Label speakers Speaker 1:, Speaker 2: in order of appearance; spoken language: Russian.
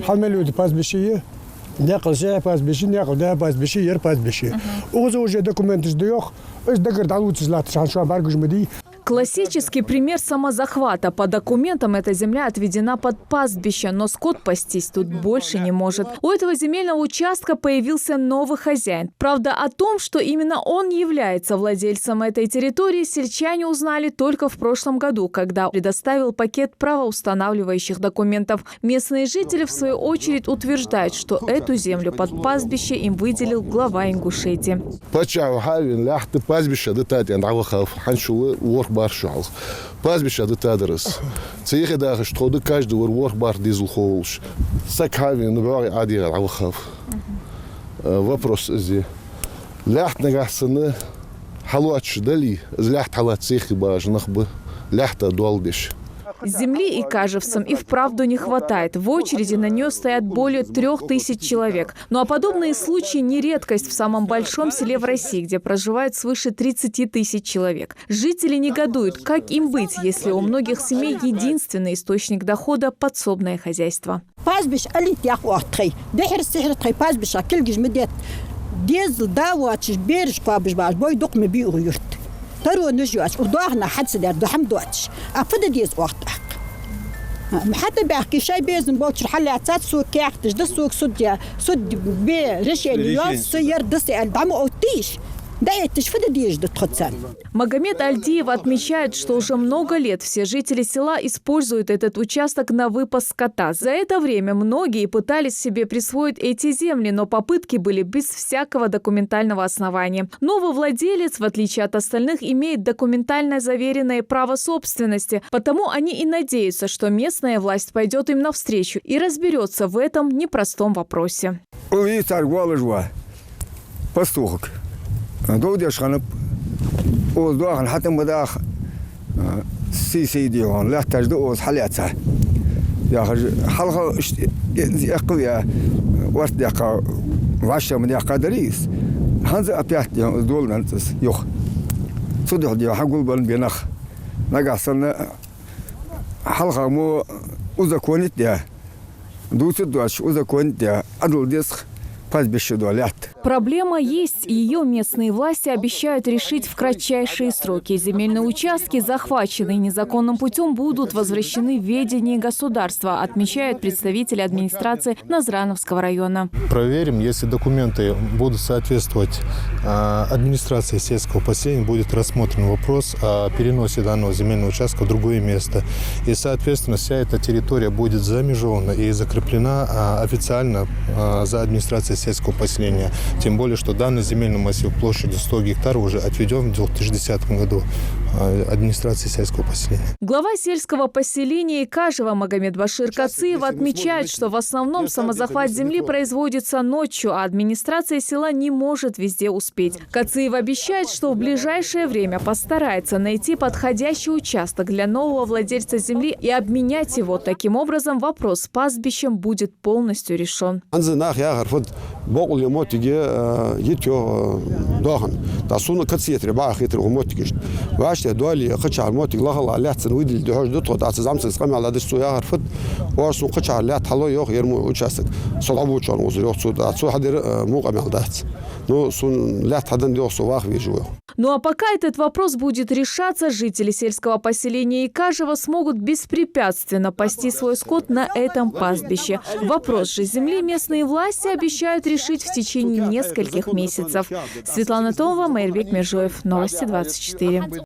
Speaker 1: Hamle люди пастбище, не кылша пастбище, не кылда пастбище, ер пастбище. Уже документы сдаёх, из догордалут злат, шаншуа баргужмеди.
Speaker 2: Классический пример самозахвата. По документам эта земля отведена под пастбище, но скот пастись тут больше не может. У этого земельного участка появился новый хозяин. Правда, о том, что именно он является владельцем этой территории, сельчане узнали только в прошлом году, когда предоставил пакет правоустанавливающих документов. Местные жители, в свою очередь, утверждают, что эту землю под пастбище им выделил глава Ингушетии.
Speaker 3: Баршал. Пастбище детадрес. Цех даже что до каждого ворбар дизел холш. Сакави набрали адир алхав. Вопрос здесь. Лят нагасны халуач дали. Злят халат цех бажнах бы. Лята долбиш.
Speaker 2: Земли икажевцам и вправду не хватает. В очереди на нее стоят более 3000 человек. Ну а подобные случаи не редкость в самом большом селе в России, где проживает свыше 30 тысяч человек. Жители негодуют, как им быть, если у многих семей единственный источник дохода – подсобное хозяйство.
Speaker 4: ترى نجواش وضاعنا حد سدار دحم دوتش أفضل ديز وقتك حتى بحكي شيء بيزن بوتش حلا عتات سوق كاختش دسوق صد برشيل ياس سير دسي الدعم أوتيش.
Speaker 2: Магомед Альдиев отмечает, что уже много лет все жители села используют этот участок на выпас скота. За это время многие пытались себе присвоить эти земли, но попытки были без всякого документального основания. Новый владелец, в отличие от остальных, имеет документально заверенное право собственности, потому они и надеются, что местная власть пойдет им навстречу и разберется в этом непростом вопросе.
Speaker 5: دودش خنب أوضاعن حتى مداخ سيدي هون لا تجد أوض حليتها يا خج حلقة أقوياء ورد يقع وعشة من يقع دريس هنز أبيات دول ننتس يخ صدق دي حقول بن بينخ نقصنا حلقة مو أذا كونت يا دوت دوش أذا كونت يا أدل ديسخ.
Speaker 2: Проблема есть, и ее местные власти обещают решить в кратчайшие сроки. Земельные участки, захваченные незаконным путем, будут возвращены в ведение государства, отмечают представители администрации Назрановского района.
Speaker 6: Проверим, если документы будут соответствовать администрации сельского поселения, будет рассмотрен вопрос о переносе данного земельного участка в другое место. И, соответственно, вся эта территория будет замежована и закреплена официально за администрацией сельского поселения. Тем более, что данный земельный массив площадью 100 гектаров уже отведен в 2010 году администрации сельского поселения.
Speaker 2: Глава сельского поселения Икажева Магомед Башир Кациев отмечает, что в основном самозахват земли производится ночью, а администрация села не может везде успеть. Кациев обещает, что в ближайшее время постарается найти подходящий участок для нового владельца земли и обменять его. Таким образом, вопрос с пастбищем будет полностью решен.
Speaker 3: بقول يا موتيجي يتيو داهن تاسون كتسيتري بقى خيتر وموتيجي واش دولي قشع الموتيج لا الله لا تسويد الدهوج دوت تاع زعما تسقم على دستو يا عرفت واش قشع لا تحلو يوخ يرمو وشاسك صلابو شلون وزر يوخ سو حدر مو قمل دات نو سون لا تحدن يوخ سواخ بيجوا.
Speaker 2: Ну а пока этот вопрос будет решаться, жители сельского поселения Икажева смогут беспрепятственно пасти свой скот на этом пастбище. Вопрос же земли местные власти обещают решить в течение нескольких месяцев. Светлана Томова, Майрбек Межоев. Новости 24.